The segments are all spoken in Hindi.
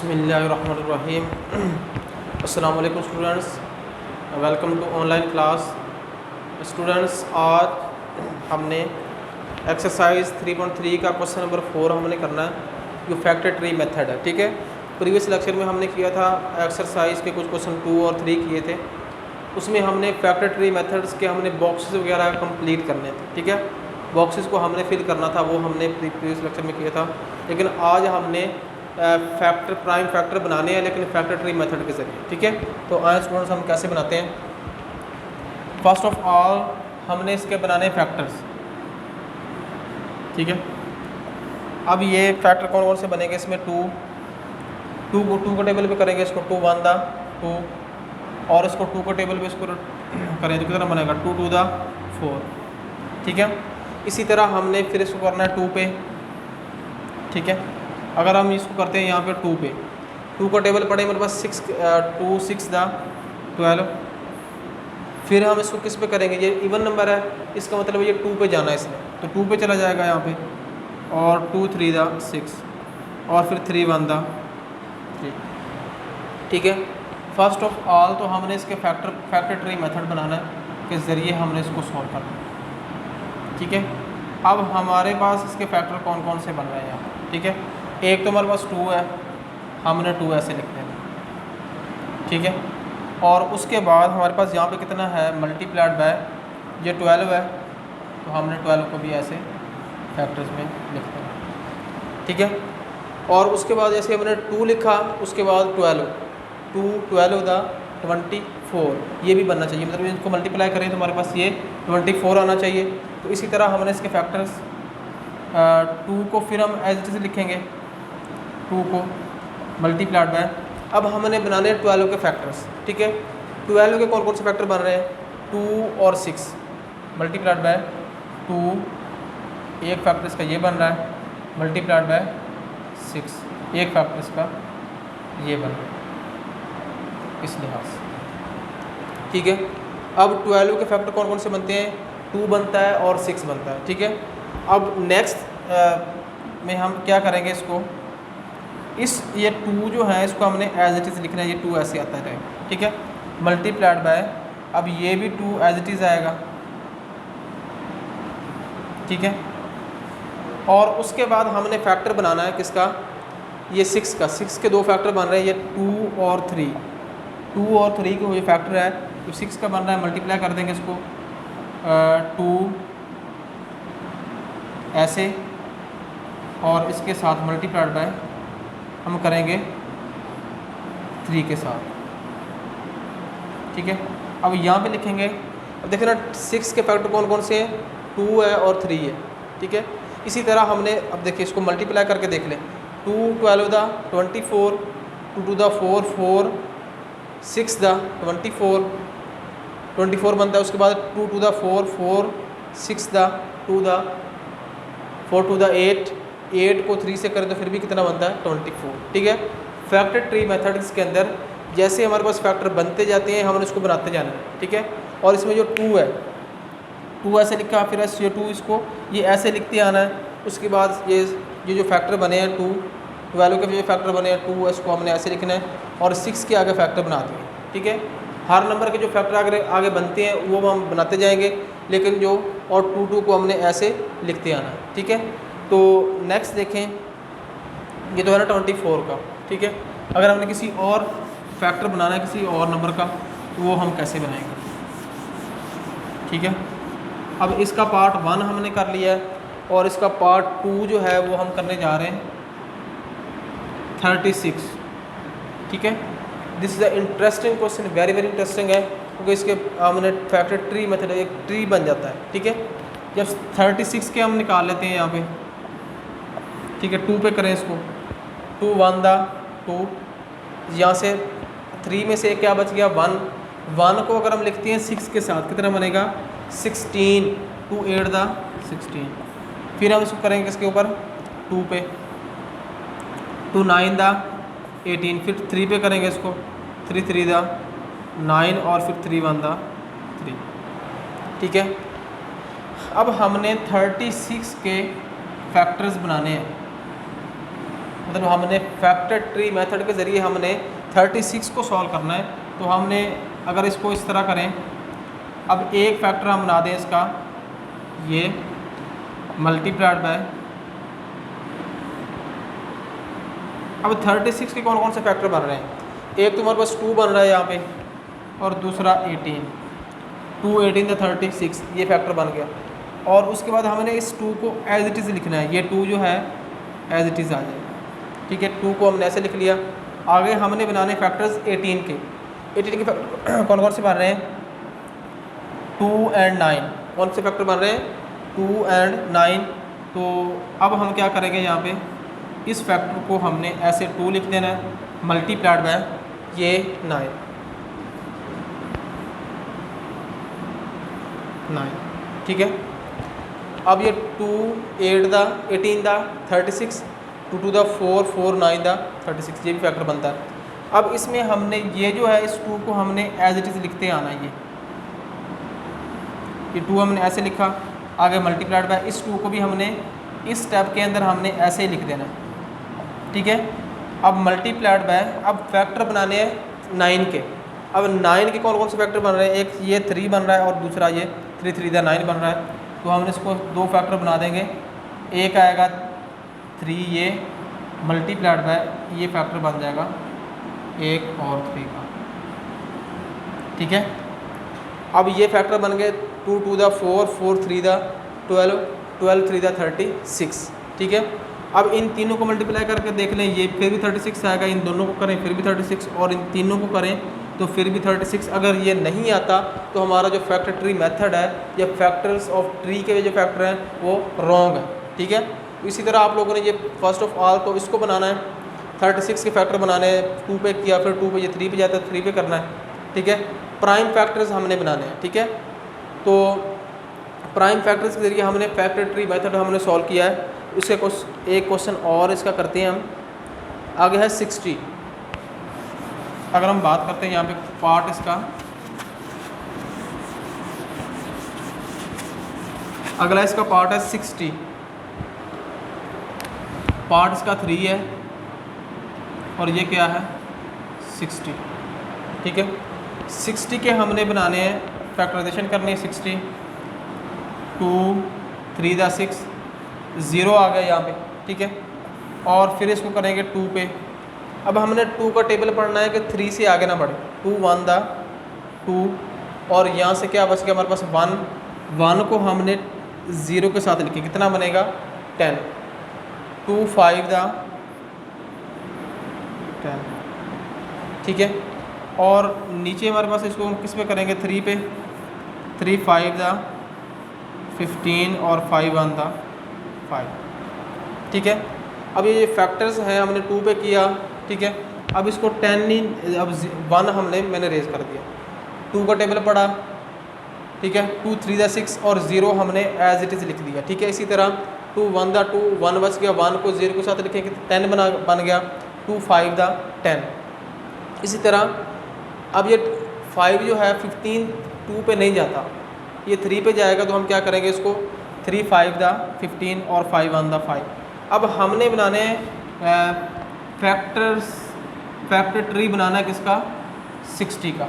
बिस्मिल्लाहिर्रहमानिर्रहीम। अस्सलाम वालेकुम students, welcome to online class. Students, आज हमने एक्सरसाइज 3.3 का क्वेश्चन नंबर 4 हमने करना है जो फैक्टर ट्री मेथड है। ठीक है, प्रीवियस लेक्चर में हमने किया था एक्सरसाइज के कुछ क्वेश्चन 2 और 3 किए थे। उसमें हमने फैक्टर ट्री मेथड्स के हमने बॉक्सेस वगैरह कंप्लीट करने थे। ठीक है, बॉक्सेस को हमने फिल करना था, वो हमने प्रीवियस लेक्चर में किया था। लेकिन आज हमने फैक्टर प्राइम फैक्टर बनाने हैं, लेकिन फैक्टर ट्री मेथड के ज़रिए। ठीक है, तो आज स्टूडेंट्स हम कैसे बनाते हैं। फर्स्ट ऑफ ऑल हमने इसके बनाने फैक्टर्स। ठीक है, अब ये फैक्टर कौन कौन से बनेंगे इसमें, टू को टेबल पे करेंगे, इसको 2 1 दा 2, और इसको 2 को टेबल पे इसको करें तो कितना बनेगा 2 2 दा 4। ठीक है, इसी तरह हमने फिर इसको करना है 2 पे। ठीक है, अगर हम इसको करते हैं यहाँ पे 2 पे, 2 का टेबल पड़े मेरे पास 2 6 दा 12। फिर हम इसको किस पे करेंगे, ये इवन नंबर है, इसका मतलब ये 2 पे जाना है इसमें, तो 2 पे चला जाएगा यहाँ पे, और 2 3 दा 6, और फिर 3 1 दा 3। ठीक है, फर्स्ट ऑफ ऑल तो हमने इसके फैक्टर ट्री मेथड बनाना है के ज़रिए हमने इसको सॉल्व करना है। ठीक है, अब हमारे पास इसके फैक्टर कौन कौन से बन रहे हैं यहाँ। ठीक है, एक तो हमारे पास 2 है, हमने 2 ऐसे लिख देना। ठीक है, और उसके बाद हमारे पास यहाँ पे कितना है मल्टीप्लाइड बाय ये 12 है, तो हमने 12 को भी ऐसे फैक्टर्स में लिख देना। ठीक है, और उसके बाद जैसे हमने 2 लिखा, उसके बाद 12 2 12 दा 24, ये भी बनना चाहिए, मतलब इसको मल्टीप्लाई करें तो हमारे पास ये 24 आना चाहिए। तो इसी तरह हमने इसके फैक्टर्स 2 को फिर हम एज इट इज लिखेंगे, 2 को मल्टीप्लाइड बाय, अब हमने बनाने हैं 12 के फैक्टर्स। ठीक है, 12 के कौन कौन से फैक्टर बन रहे हैं, 2 और 6 मल्टीप्लाइड बाय 2, एक फैक्टर इसका ये बन रहा है, मल्टीप्लाइड बाय 6, एक फैक्टर इसका ये बन रहा है इस लिहाज से। ठीक है, अब 12 के फैक्टर कौन कौन से बनते हैं, 2 बनता है और 6 बनता है। ठीक है, अब नेक्स्ट में हम क्या करेंगे, इसको ये 2 जो है इसको हमने एज इट इज़ लिखना है, ये 2 ऐसे आता है। ठीक है, मल्टीप्लाइड बाय, अब ये भी 2 एज इट इज़ आएगा। ठीक है, और उसके बाद हमने फैक्टर बनाना है किसका, ये 6 का, 6 के 2 फैक्टर बन रहे हैं, ये 2 और 3, 2 और 3 के ये फैक्टर है, तो 6 का बन रहा है, मल्टीप्लाई कर देंगे इसको 2 ऐसे, और इसके साथ मल्टीप्लाइड बाय हम करेंगे 3 के साथ। ठीक है, अब यहाँ पे लिखेंगे, अब देखिए ना 6 के फैक्टर कौन कौन से हैं, 2 है और 3 है। ठीक है, इसी तरह हमने अब देखिए इसको मल्टीप्लाई करके देख लें, 2 12 दा 24, 2 2 दा 4 4, 6 दा 24 24 बनता है। उसके बाद 2 2 दा 4 4, 6 दा 2 दा 4 2 दा 8 को 3 से करें तो फिर भी कितना बनता है 24। ठीक है, फैक्टर ट्री मेथड्स के अंदर जैसे हमारे पास फैक्टर बनते जाते हैं हमने उसको बनाते जाना है। ठीक है, और इसमें जो 2 है, 2 ऐसे लिखा, फिर ये 2 इसको ये ऐसे लिखते आना है। उसके बाद ये जो फैक्टर बने हैं 2 12 के जो फैक्टर बने हैं 2, इसको हमने ऐसे लिखना है, और 6 के आगे फैक्टर बनाते हैं। ठीक है, हर नंबर के जो फैक्टर आगे बनते हैं वो हम बनाते जाएंगे, लेकिन जो और 2 2 को हमने ऐसे लिखते आना है। ठीक है, तो नेक्स्ट देखें, ये तो है ना 24 का। ठीक है, अगर हमने किसी और फैक्टर बनाना है किसी और नंबर का, तो वो हम कैसे बनाएंगे। ठीक है, अब इसका पार्ट 1 हमने कर लिया है, और इसका पार्ट 2 जो है वो हम करने जा रहे हैं 36। ठीक है, this is a interesting question, very very interesting है, क्योंकि इसके हमने फैक्टर ट्री मेथड एक ट्री बन जाता है। ठीक है, जब 36 के हम निकाल लेते हैं यहाँ पे। ठीक है, 2 पे करें इसको, 2 1 दा 2, यहाँ से 3 में से क्या बच गया 1 को अगर हम लिखते हैं 6 के साथ कितना बनेगा 16, 2 8 दा 16। फिर हम इसको करेंगे इसके ऊपर 2 पे, 2 9 दा 18, फिर 3 पे करेंगे इसको, 3 3 दा 9, और फिर 3 1 दा 3। ठीक है, अब हमने 36 के फैक्टर्स बनाने हैं, मतलब हमने फैक्टर ट्री मेथड के ज़रिए हमने 36 को सॉल्व करना है। तो हमने अगर इसको इस तरह करें, अब एक फैक्टर हम बना दें इसका, ये मल्टीप्लाइड बाय, अब 36 के कौन कौन से फैक्टर बन रहे हैं? एक तो हमारे पास 2 बन रहा है यहाँ पे, और दूसरा 18, 2 18 द 36, ये फैक्टर बन गया। और उसके बाद हमने इस 2 को एज इट इज़ लिखना है, ये 2 जो है एज इट इज़ आ जाएगा, ठीक है। 2 को हमने ऐसे लिख लिया। आगे हमने बनाने फैक्टर्स 18 के फैक्टर कौन कौन से बन रहे हैं? 2 और 9। कौन से फैक्टर बन रहे हैं? 2 और 9। तो अब हम क्या करेंगे, यहाँ पे इस फैक्टर को हमने ऐसे 2 लिख देना है मल्टीप्लाइड बाय ये 9, ठीक है। अब ये 2 8 द 18 द 36, 2 2 द 4 4 9 द 36, ये भी फैक्टर बनता है। अब इसमें हमने ये जो है इस 2 को हमने एज इट इज़ लिखते आना है। ये 2 हमने ऐसे लिखा, आगे मल्टीप्लाइड बाय इस 2 को भी हमने इस स्टेप के अंदर हमने ऐसे ही लिख देना है, ठीक है। अब मल्टीप्लाइड बाय, अब फैक्टर बनाने हैं 9 के। अब 9 के कौन कौन से फैक्टर बन रहे हैं? एक ये 3 बन रहा है और दूसरा ये 3 3 द 9 बन रहा है। तो हम इसको 2 फैक्टर बना देंगे। एक आएगा 3 ये मल्टीप्लाइड बाय ये फैक्टर बन जाएगा 1 और 3 का, ठीक है। अब ये फैक्टर बन गए 2 2 द 4 4 3 द 12 12 3 द 36, ठीक है। अब इन तीनों को मल्टीप्लाई करके देख लें, ये फिर भी 36 आएगा। इन दोनों को करें फिर भी 36, और इन तीनों को करें तो फिर भी 36। अगर ये नहीं आता तो हमारा जो फैक्टर ट्री मेथड है या फैक्टर्स ऑफ ट्री के जो फैक्टर हैं वो रॉन्ग है, ठीक है। इसी तरह आप लोगों ने ये फर्स्ट ऑफ ऑल तो इसको बनाना है, 36 के फैक्टर बनाने हैं, 2 पे किया, फिर 2 पे ये 3 पे जाता है, 3 पे करना है, ठीक है। प्राइम फैक्टर्स हमने बनाने हैं, ठीक है। तो प्राइम फैक्टर्स के ज़रिए हमने फैक्टर ट्री मेथड हमने सॉल्व किया है। इसके एक क्वेश्चन और इसका करते हैं हम। आगे है 60। अगर हम बात करते हैं यहाँ पे पार्ट इसका, अगला इसका पार्ट है 60। पार्ट इसका 3 है और ये क्या है 60, ठीक है। 60 के हमने बनाने हैं, फैक्टराइजेशन करनी है 60, 2 3 द 6, 0 आ गया यहाँ पे, ठीक है। और फिर इसको करेंगे 2 पे। अब हमने 2 का टेबल पढ़ना है कि 3 से आगे ना बढ़े। 2 1 द 2, और यहाँ से क्या बच गया हमारे पास 1 को हमने 0 के साथ लिखे, कितना बनेगा 10। 2 5 द 10, ठीक है। और नीचे हमारे पास इसको हम किस पे करेंगे 3 पे, 3 5 द 15 और 5 1 द 5, ठीक है। अब ये फैक्टर्स हैं हमने 2 पे किया, ठीक है। अब इसको 10 नहीं, अब 1 मैंने रेज कर दिया, 2 का टेबल पढ़ा, ठीक है। 2 3 द 6 और 0 हमने एज इट इज़ लिख दिया, ठीक है। इसी तरह 2 1 द 2, 1 बच गया, 1 को 0 के साथ लिखेंगे 10 बन गया, 2 5 द 10। इसी तरह अब ये 5 जो है 15 2 पे नहीं जाता, ये 3 पे जाएगा। तो हम क्या करेंगे, इसको 3 5 द 15 और 5 1 द 5। अब हमने बनाने फैक्टर ट्री बनाना है किसका 60 का,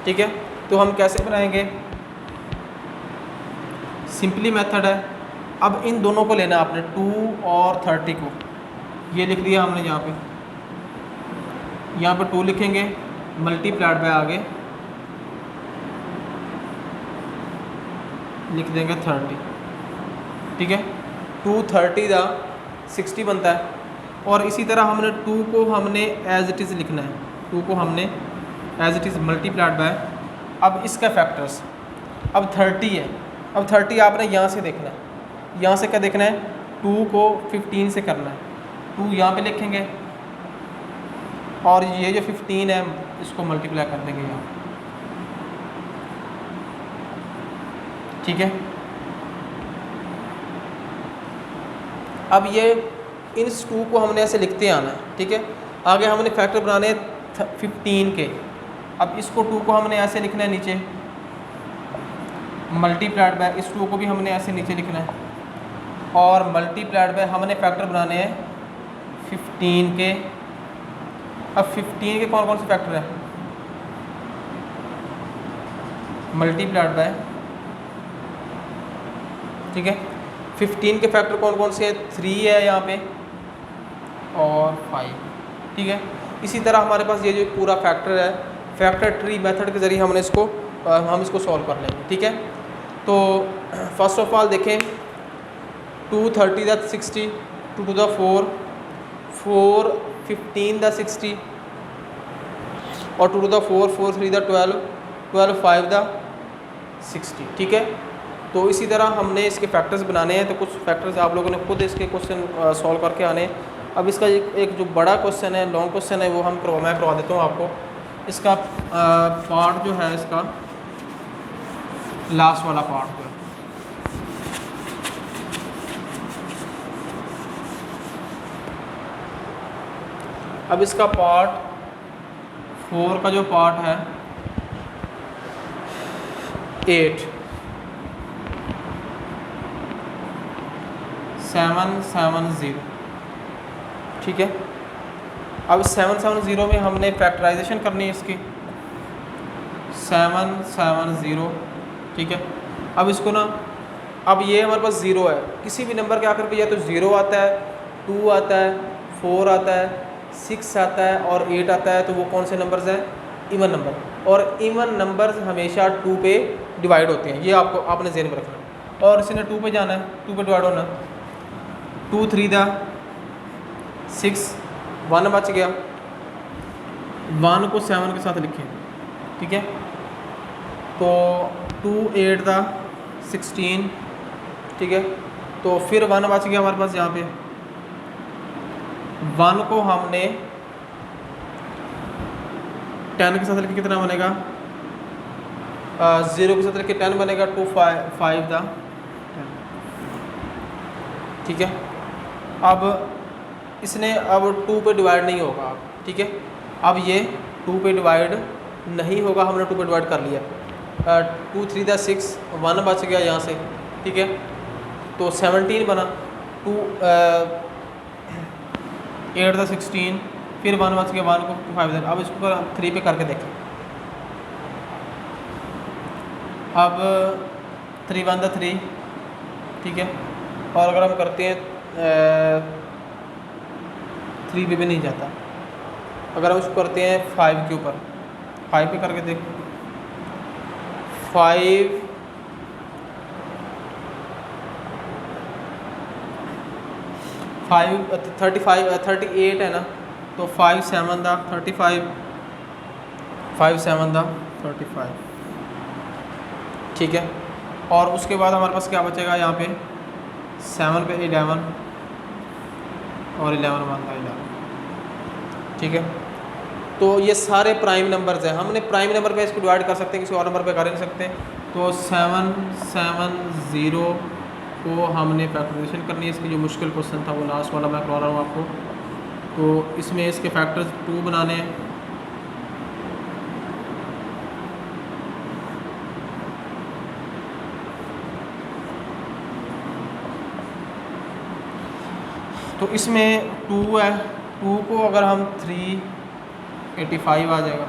ठीक है। तो हम कैसे बनाएंगे, सिंपली मेथड है। अब इन दोनों को लेना आपने 2 और 30 को, ये लिख दिया हमने यहाँ पे 2 लिखेंगे, मल्टीप्लाइड बाय आगे लिख देंगे 30, ठीक है। 2 30 द 60 बनता है। और इसी तरह हमने 2 को हमने एज इट इज़ लिखना है, 2 को हमने as it is multiplied by, अब इसका फैक्टर्स, अब 30 है, अब 30 आपने यहाँ से देखना है, यहाँ से क्या देखना है 2 को 15 से करना है, 2 यहाँ पे लिखेंगे और ये जो 15 है इसको मल्टीप्लाई कर देंगे यहाँ, ठीक है। अब ये इन 2 को हमने ऐसे लिखते आना है, ठीक है। आगे हमने फैक्टर बनाने 15 के, अब इसको 2 को हमने ऐसे लिखना है नीचे, मल्टीप्लाइड बाय इस 2 को भी हमने ऐसे नीचे लिखना है, और मल्टीप्लाइड बाय हमने फैक्टर बनाने हैं 15 के, अब 15 के कौन कौन से फैक्टर हैं, मल्टीप्लाइड बाय, ठीक है। 15 के फैक्टर कौन कौन से हैं, 3 है यहाँ पे और 5, ठीक है। इसी तरह हमारे पास ये जो पूरा फैक्टर है, फैक्टर ट्री मेथड के ज़रिए हम इसको सॉल्व कर लेंगे, ठीक है। तो फर्स्ट ऑफ ऑल देखें, 2 30 द 60, 2 to the 4, 4 15 द 60 और 2 to the 4, 4 3 द 12, 12 5 द 60, ठीक है। तो इसी तरह हमने इसके फैक्टर्स बनाने हैं, तो कुछ फैक्टर्स आप लोगों ने खुद इसके क्वेश्चन सॉल्व करके आने हैं। अब इसका एक जो बड़ा क्वेश्चन है, लॉन्ग क्वेश्चन है, वो मैं करवा देता हूँ आपको। इसका पार्ट जो है, इसका लास्ट वाला पार्ट जो है, अब इसका पार्ट 4 का जो पार्ट है 8 770, ठीक है। अब 770 में हमने फैक्टराइजेशन करनी है इसकी, 770, ठीक है। अब इसको ना, अब ये हमारे पास 0 है, किसी भी नंबर के आखिर पे या तो 0 आता है, 2 आता है, 4 आता है, 6 आता है और 8 आता है, तो वो कौन से नंबर्स हैं, इवन नंबर। और इवन नंबर्स हमेशा 2 पे डिवाइड होते हैं, ये आपने ज़हन में रखना है। और इसने 2 पे जाना है, 2 पे डिवाइड होना है, 2 3 द 6, 1 बच गया, 1 को 7 के साथ लिखें, ठीक है। तो 2 8 द 16, ठीक है। तो फिर 1 बच गया हमारे पास यहाँ पे, 1 को हमने 10 के साथ लिखे, कितना बनेगा, 0 के साथ लिखे 10 बनेगा, 2 5 द 10, ठीक है। अब इसने अब 2 पे डिवाइड नहीं होगा, ठीक है। अब ये 2 पे डिवाइड नहीं होगा, हमने 2 पे डिवाइड कर लिया, 2 3 द 6, 1 बच गया यहाँ से, ठीक है। तो 17 बना, 2 8 द 16, फिर 1 बच गया, 1 को 5 द, अब इसको 3 पे करके देखें। अब 3 1 द 3, ठीक है। और अगर हम करते हैं 3 पे भी नहीं जाता, अगर हम इसको करते हैं 5 के ऊपर, 5 पे करके देख, 5 38 है ना, तो 5 7 द 35, 5 7 द 35, ठीक है। और उसके बाद हमारे पास क्या बचेगा, यहाँ पे 7 पे 11 और 11 1 द 11, ठीक है। तो ये सारे प्राइम नंबर्स हैं, हमने प्राइम नंबर पे इसको डिवाइड कर सकते हैं, किसी और नंबर पे कर नहीं सकते। तो 770 को हमने फैक्टराइजेशन करनी है, इसकी जो मुश्किल क्वेश्चन था वो लास्ट वाला मैं करवा रहा हूँ आपको। तो इसमें इसके फैक्टर्स 2 बनाने हैं, तो इसमें 2 है, 2 को अगर हम 385 आ जाएगा।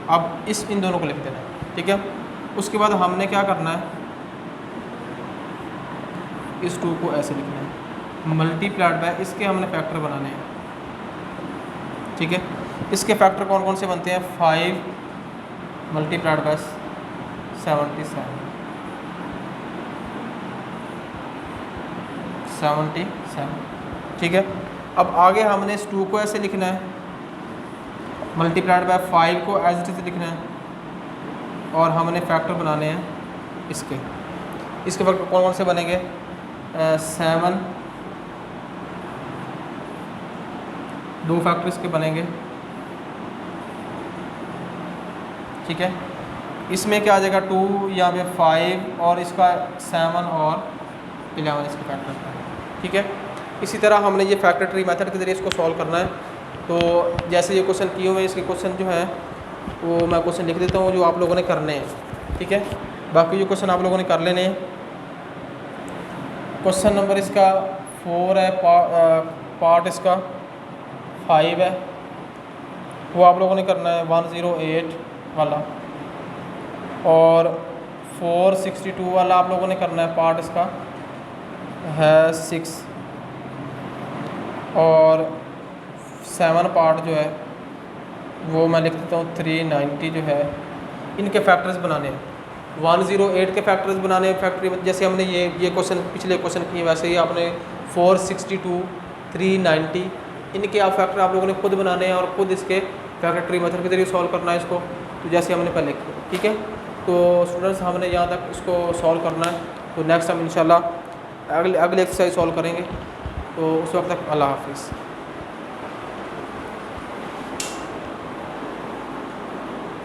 अब इन दोनों को लिख देना है, ठीक है। उसके बाद हमने क्या करना है, इस 2 को ऐसे लिखना है, मल्टीप्लाइड बाय, इसके हमने फैक्टर बनाने हैं, ठीक है। इसके फैक्टर कौन कौन से बनते हैं, 5 मल्टीप्लाइड बाय 77, ठीक है। अब आगे हमने इस 2 को ऐसे लिखना है, मल्टीप्लाइड बाय 5 को एज इट इज लिखना है, और हमने फैक्टर बनाने हैं इसके फैक्टर कौन कौन से बनेंगे, 7, 2 फैक्टर इसके बनेंगे, ठीक है। इसमें क्या आ जाएगा, 2 यहाँ पे 5 और इसका 7 और 11 इसके फैक्टर, ठीक है। इसी तरह हमने ये फैक्टर ट्री मेथड के ज़रिए इसको सॉल्व करना है। तो जैसे ये क्वेश्चन किए हुए हैं, इसके क्वेश्चन जो है वो मैं क्वेश्चन लिख देता हूँ जो आप लोगों ने करने हैं, ठीक है। बाकी जो क्वेश्चन आप लोगों ने कर लेने हैं। क्वेश्चन नंबर इसका 4 है, पार्ट इसका 5 है वो आप लोगों ने करना है 108 वाला, और 462 वाला आप लोगों ने करना है पार्ट इसका है 6, और 7 पार्ट जो है वो मैं लिख देता हूँ 390 जो है। इनके फैक्टर्स बनाने हैं, 108 के फैक्टर्स बनाने हैं फैक्ट्री में, जैसे हमने ये क्वेश्चन पिछले क्वेश्चन किए वैसे ही आपने 462 390 इनके आप फैक्टर आप लोगों ने खुद बनाने हैं और खुद इसके फैक्ट्री मेथड के जरिए सॉल्व करना है इसको, तो जैसे हमने पहले किया। ठीक है, तो स्टूडेंट्स हमने यहाँ तक इसको सॉल्व करना है, तो नेक्स्ट हम इंशाल्लाह अगले एक्सरसाइज सॉल्व करेंगे। तो उस वक्त तक अल्लाह हाफिज़।